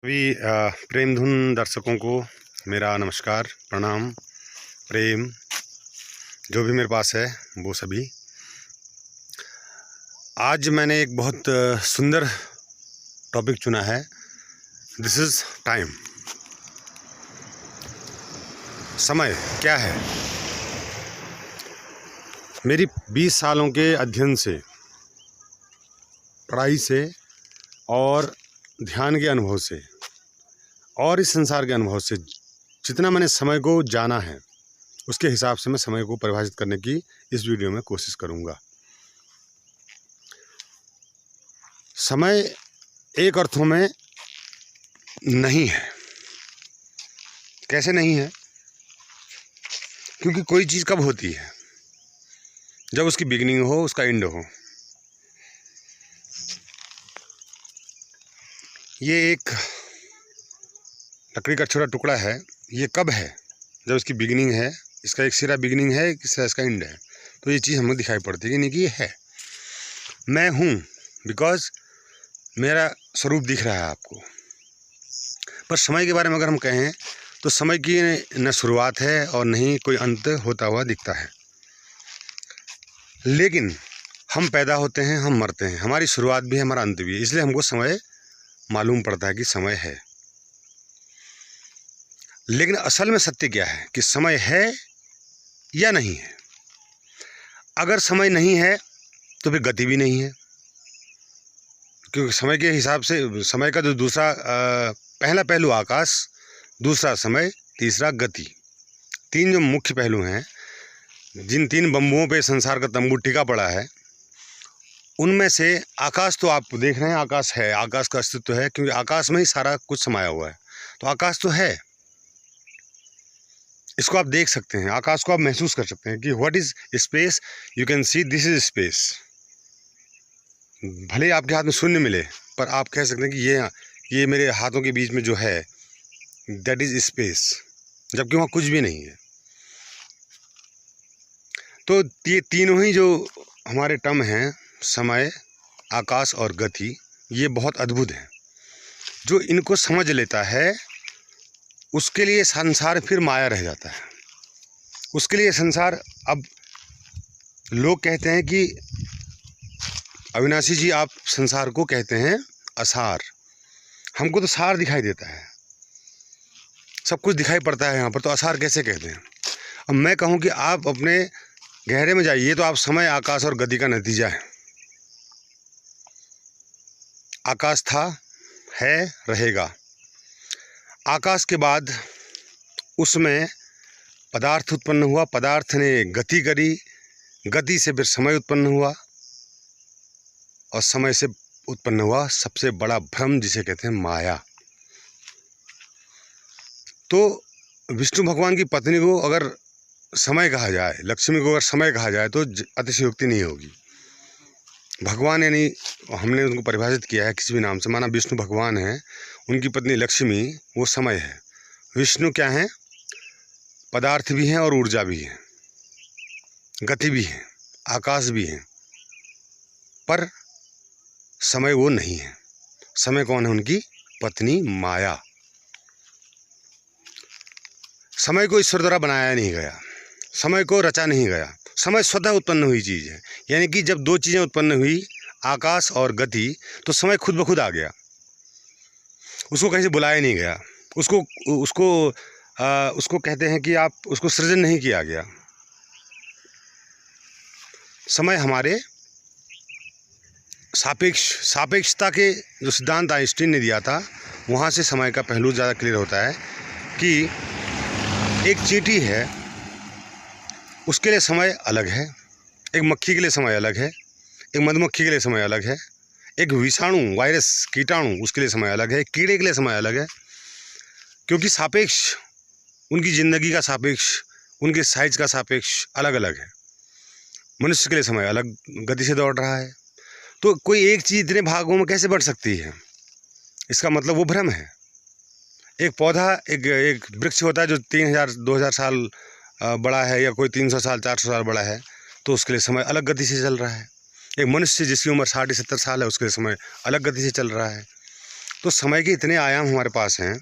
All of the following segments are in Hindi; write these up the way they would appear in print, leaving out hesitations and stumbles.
सभी प्रेम धुन दर्शकों को मेरा नमस्कार, प्रणाम, प्रेम जो भी मेरे पास है वो सभी। आज मैंने एक बहुत सुंदर टॉपिक चुना है। This is time. समय क्या है? मेरी 20 सालों के अध्ययन से, पढ़ाई से और ध्यान के अनुभव से और इस संसार के अनुभव से जितना मैंने समय को जाना है, उसके हिसाब से मैं समय को परिभाषित करने की इस वीडियो में कोशिश करूंगा। समय एक अर्थों में नहीं है। कैसे नहीं है? क्योंकि कोई चीज़ कब होती है? जब उसकी बिगिनिंग हो, उसका एंड हो। ये एक लकड़ी का छोटा टुकड़ा है। ये कब है? जब इसकी बिगिनिंग है, इसका एक सिरा बिगिनिंग है, एक सिरा इसका एंड है। तो ये चीज़ हमें दिखाई पड़ती है कि नहीं कि ये है। मैं हूँ बिकॉज मेरा स्वरूप दिख रहा है आपको। पर समय के बारे में अगर हम कहें तो समय की न शुरुआत है और न ही कोई अंत होता हुआ दिखता है। लेकिन हम पैदा होते हैं, हम मरते हैं, हमारी शुरुआत भी है, हमारा अंत भी है। इसलिए हमको समय मालूम पड़ता है कि समय है। लेकिन असल में सत्य क्या है कि समय है या नहीं है? अगर समय नहीं है तो फिर गति भी नहीं है। क्योंकि समय के हिसाब से समय का जो दूसरा पहला पहलू आकाश, दूसरा समय, तीसरा गति, तीन जो मुख्य पहलू हैं, जिन तीन बम्बुओं पे संसार का तंबू टिका पड़ा है, उनमें से आकाश तो आप देख रहे हैं, आकाश है, आकाश का अस्तित्व है, क्योंकि आकाश में ही सारा कुछ समाया हुआ है। तो आकाश तो है, इसको आप देख सकते हैं, आकाश को आप महसूस कर सकते हैं कि what is space. You can see this is space. भले आपके हाथ में शून्य मिले, पर आप कह सकते हैं कि ये मेरे हाथों के बीच में जो है, दैट इज स्पेस, जबकि वहाँ कुछ भी नहीं है। तो ये तीनों ही जो हमारे टर्म हैं, समय, आकाश और गति, ये बहुत अद्भुत हैं। जो इनको समझ लेता है उसके लिए संसार फिर माया रह जाता है। उसके लिए संसार, अब लोग कहते हैं कि अविनाशी जी आप संसार को कहते हैं असार। हमको तो सार दिखाई देता है, सब कुछ दिखाई पड़ता है यहाँ पर, तो असार कैसे कहते हैं? अब मैं कहूँ कि आप अपने गहरे में जाइए तो आप समय, आकाश और गति का नतीजा है। आकाश था, है, रहेगा। आकाश के बाद उसमें पदार्थ उत्पन्न हुआ, पदार्थ ने गति करी, गति से फिर समय उत्पन्न हुआ, और समय से उत्पन्न हुआ सबसे बड़ा भ्रम जिसे कहते हैं माया। तो विष्णु भगवान की पत्नी को अगर समय कहा जाए, लक्ष्मी को अगर समय कहा जाए, तो अतिशयोक्ति नहीं होगी। भगवान यानी हमने उनको परिभाषित किया है किसी भी नाम से, माना विष्णु भगवान है, उनकी पत्नी लक्ष्मी वो समय है। विष्णु क्या है? पदार्थ भी हैं और ऊर्जा भी है, गति भी है, आकाश भी है, पर समय वो नहीं है। समय कौन है? उनकी पत्नी माया। समय को ईश्वर द्वारा बनाया नहीं गया, समय को रचा नहीं गया। समय स्वतः उत्पन्न हुई चीज़ है। यानी कि जब दो चीज़ें उत्पन्न हुई, आकाश और गति, तो समय खुद ब खुद आ गया। उसको कहीं से बुलाया नहीं गया। उसको कहते हैं कि आप उसको सृजन नहीं किया गया। समय हमारे सापेक्षता के जो सिद्धांत आइंस्टीन ने दिया था, वहाँ से समय का पहलू ज़्यादा क्लियर होता है कि एक चींटी है, उसके लिए समय अलग है, एक मक्खी के लिए समय अलग है, एक मधुमक्खी के लिए समय अलग है, एक विषाणु, वायरस, कीटाणु, उसके लिए समय अलग है, कीड़े के लिए समय अलग है। क्योंकि सापेक्ष, उनकी ज़िंदगी का सापेक्ष, उनके साइज का सापेक्ष अलग अलग है। मनुष्य के लिए समय अलग गति से दौड़ रहा है। तो कोई एक चीज़ इतने भागों में कैसे बढ़ सकती है? इसका मतलब वो भ्रम है। एक पौधा, एक वृक्ष होता है जो 3000-2000 साल बड़ा है, या कोई 300 साल 400 साल बड़ा है, तो उसके लिए समय अलग गति से चल रहा है। एक मनुष्य जिसकी उम्र 60-70 साल है, उसके लिए समय अलग गति से चल रहा है। तो समय के इतने आयाम हमारे पास हैं,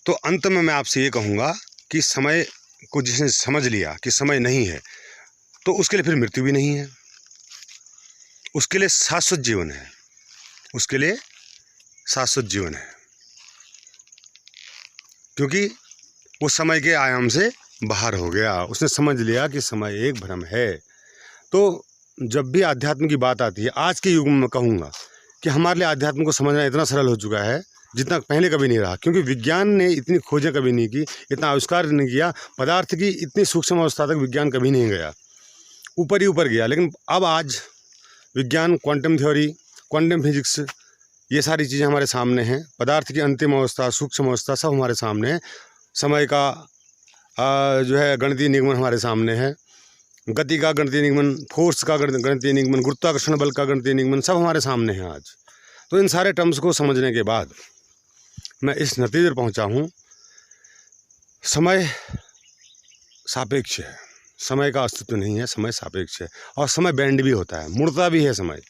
तो अंत में मैं आपसे ये कहूँगा कि समय को जिसने समझ लिया कि समय नहीं है, तो उसके लिए फिर मृत्यु भी नहीं है, उसके लिए शाश्वत जीवन है, उसके लिए शाश्वत जीवन है, क्योंकि वो समय के आयाम से बाहर हो गया। उसने समझ लिया कि समय एक भ्रम है। तो जब भी अध्यात्म की बात आती है, आज के युग में मैं कहूँगा कि हमारे लिए अध्यात्म को समझना इतना सरल हो चुका है जितना पहले कभी नहीं रहा, क्योंकि विज्ञान ने इतनी खोजें कभी नहीं की, इतना आविष्कार नहीं किया, पदार्थ की इतनी सूक्ष्म अवस्था तक विज्ञान कभी नहीं गया, ऊपर ही ऊपर गया। लेकिन अब आज विज्ञान, क्वांटम थ्योरी, क्वांटम फिजिक्स, ये सारी चीज़ें हमारे सामने हैं। पदार्थ की अंतिम अवस्था, सूक्ष्म अवस्था सब हमारे सामने है। समय का जो है गणितीय निगमन हमारे सामने है, गति का गणितीय निगमन, फोर्स का गणितीय निगमन, गुरुत्वाकर्षण बल का गणितीय निगमन सब हमारे सामने है आज। तो इन सारे टर्म्स को समझने के बाद मैं इस नतीजे पर पहुंचा हूं, समय सापेक्ष है, समय का अस्तित्व नहीं है, समय सापेक्ष है। और समय बैंड भी होता है, मुड़ता भी है समय,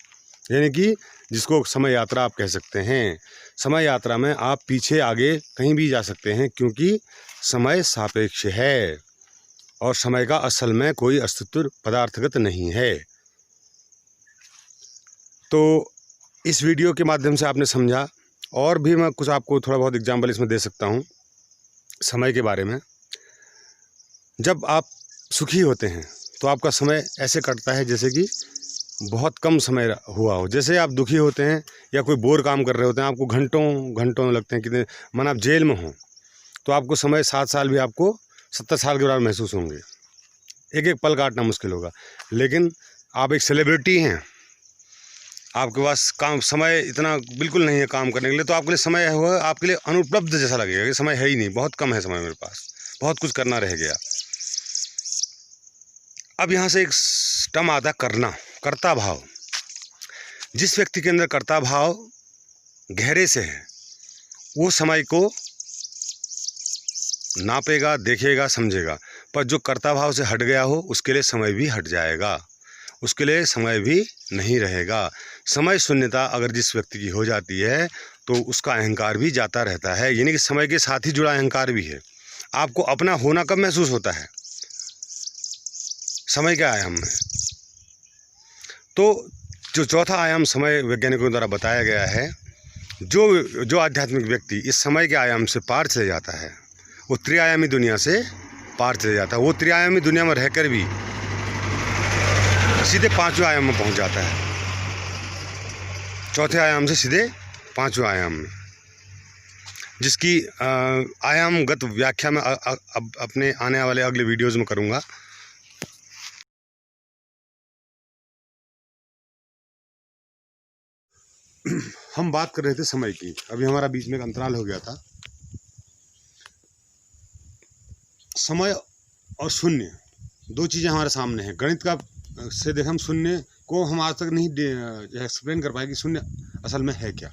यानी कि जिसको समय यात्रा आप कह सकते हैं। समय यात्रा में आप पीछे आगे कहीं भी जा सकते हैं, क्योंकि समय सापेक्ष है और समय का असल में कोई अस्तित्व पदार्थगत नहीं है। तो इस वीडियो के माध्यम से आपने समझा, और भी मैं कुछ आपको थोड़ा बहुत एग्जाम्पल इसमें दे सकता हूँ समय के बारे में। जब आप सुखी होते हैं तो आपका समय ऐसे कटता है जैसे कि बहुत कम समय हुआ हो। जैसे आप दुखी होते हैं या कोई बोर काम कर रहे होते हैं, आपको घंटों घंटों लगते हैं, कितने मन आप जेल में हो तो आपको समय 7 साल भी आपको 70 साल के बाद महसूस होंगे, एक एक पल काटना मुश्किल होगा। लेकिन आप एक सेलिब्रिटी हैं, आपके पास काम समय इतना बिल्कुल नहीं है काम करने के लिए, तो आपके लिए समय हुआ आपके लिए अनुपलब्ध जैसा लगेगा कि समय है ही नहीं, बहुत कम है समय मेरे पास, बहुत कुछ करना रह गया। अब यहाँ से एक टर्म आता है करना, कर्ता भाव। जिस व्यक्ति के अंदर कर्ता भाव गहरे से है, वो समय को नापेगा, देखेगा, समझेगा। पर जो कर्ता भाव से हट गया हो, उसके लिए समय भी हट जाएगा, उसके लिए समय भी नहीं रहेगा। समय शून्यता अगर जिस व्यक्ति की हो जाती है तो उसका अहंकार भी जाता रहता है, यानी कि समय के साथ ही जुड़ा अहंकार भी है। आपको अपना होना कब महसूस होता है? समय के आयाम में। तो जो चौथा आयाम समय वैज्ञानिकों द्वारा बताया गया है, जो आध्यात्मिक व्यक्ति इस समय के आयाम से पार चले जाता है, वो त्रिआयामी दुनिया से पार चले जाता है। वो त्रिआयामी दुनिया में रहकर भी सीधे 5वें आयाम में पहुंच जाता है, चौथे आयाम से सीधे 5वें आयाम में, जिसकी आयामगत व्याख्या मैं अब अपने आने वाले अगले वीडियोज़ में करूंगा। हम बात कर रहे थे समय की, अभी हमारा बीच में एक अंतराल हो गया था। समय और शून्य दो चीज़ें हमारे सामने हैं। गणित का से देख हम शून्य को हम आज तक नहीं एक्सप्लेन कर पाए कि शून्य असल में है क्या,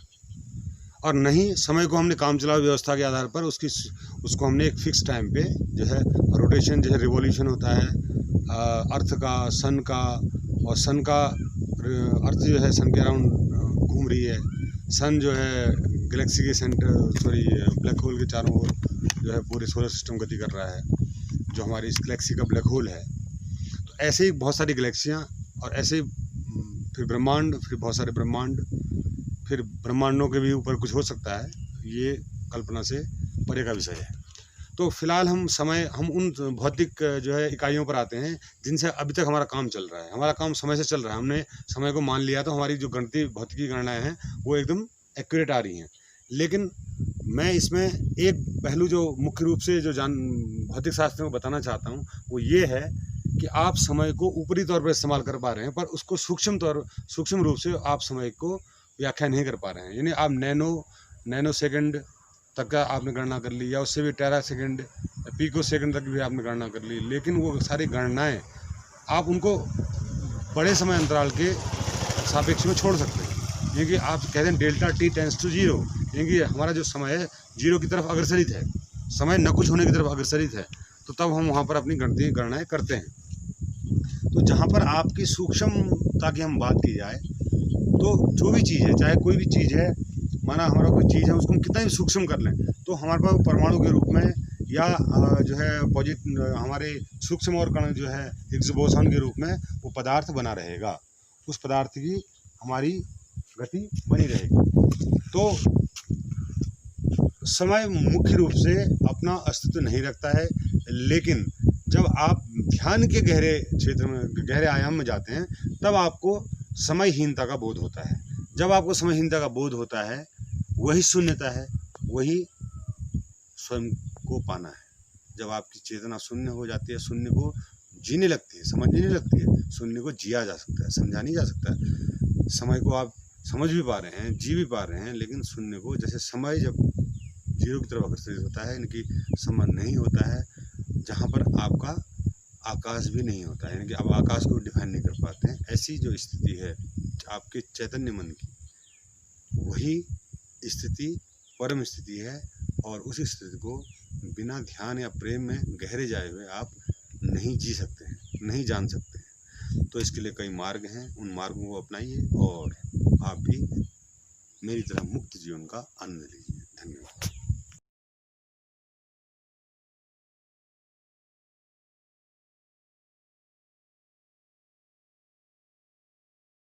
और नहीं समय को हमने काम चलाओ व्यवस्था के आधार पर उसको हमने एक फिक्स टाइम पे जो है रोटेशन, जैसे रिवॉल्यूशन होता है अर्थ का, सन का, और सन का अर्थ जो है सन के अराउंड घूम रही है, सन जो है गैलेक्सी के ब्लैक होल के चारों ओर जो है पूरे सोलर सिस्टम गति कर रहा है, जो हमारी इस गैलेक्सी का ब्लैक होल है। तो ऐसे ही बहुत सारी गैलेक्सियाँ, और ऐसे फिर ब्रह्मांड, फिर बहुत सारे ब्रह्मांड, फिर ब्रह्मांडों के भी ऊपर कुछ हो सकता है, ये कल्पना से परे का विषय है। तो फिलहाल हम उन भौतिक जो है इकाइयों पर आते हैं जिनसे अभी तक हमारा काम चल रहा है। हमारा काम समय से चल रहा है, हमने समय को मान लिया, तो हमारी जो गणितीय भौतिकी गणनाएँ हैं वो एकदम एक्यूरेट आ रही हैं। लेकिन मैं इसमें एक पहलू जो मुख्य रूप से जो भौतिक शास्त्र को बताना चाहता हूँ वो ये है कि आप समय को ऊपरी तौर पर इस्तेमाल कर पा रहे हैं, पर उसको सूक्ष्म रूप से आप समय को व्याख्या नहीं कर पा रहे हैं। यानी आप नैनो सेकंड तक का आपने गणना कर ली, या उससे भी टेरा सेकंड, पिको सेकंड तक भी आपने गणना कर ली, लेकिन वो सारी गणनाएं आप उनको बड़े समय अंतराल के सापेक्ष में छोड़ सकते हैं। यानी कि आप कहते हैं डेल्टा टी टेंस टू 0, यानी कि हमारा जो समय है 0 की तरफ अग्रसरित है, समय न कुछ होने की तरफ अग्रसरित है, तो तब हम वहाँ पर अपनी गणितीय गणनाएँ करते हैं। तो जहाँ पर आपकी सूक्ष्मता की हम बात की जाए तो जो भी चीज़ है, चाहे कोई भी चीज़ है, माना हमारा कोई चीज़ है, उसको हम कितना भी सूक्ष्म कर लें तो हमारे पास परमाणु के रूप में या जो है हमारे सूक्ष्म और कण जो है हिग्स बोसॉन के रूप में वो पदार्थ बना रहेगा, उस पदार्थ की हमारी गति बनी रहेगी। तो समय मुख्य रूप से अपना अस्तित्व नहीं रखता है, लेकिन जब आप ध्यान के गहरे क्षेत्र में, गहरे आयाम में जाते हैं, तब आपको समयहीनता का बोध होता है। जब आपको समयहीनता का बोध होता है, वही शून्यता है, वही स्वयं को पाना है। जब आपकी चेतना शून्य हो जाती है, शून्य को जीने लगती है, समझने लगती है, शून्य को जिया जा सकता है, समझा नहीं जा सकता है। समय को आप समझ भी पा रहे हैं, जी भी पा रहे हैं, लेकिन शून्य को, जैसे समय जब जीरो की तरफ अग्रसर होता है, यानी कि समय नहीं होता है, जहाँ पर आपका आकाश भी नहीं होता है, यानी कि आप आकाश को डिफाइन नहीं कर पाते हैं, ऐसी जो स्थिति है आपके चैतन्य मन की, वही स्थिति परम स्थिति है। और उस स्थिति को बिना ध्यान या प्रेम में गहरे जाए हुए आप नहीं जी सकते हैं, नहीं जान सकते हैं। तो इसके लिए कई मार्ग हैं, उन मार्गों को अपनाइए और आप भी मेरी तरह मुक्त जीवन का आनंद लीजिए। धन्यवाद।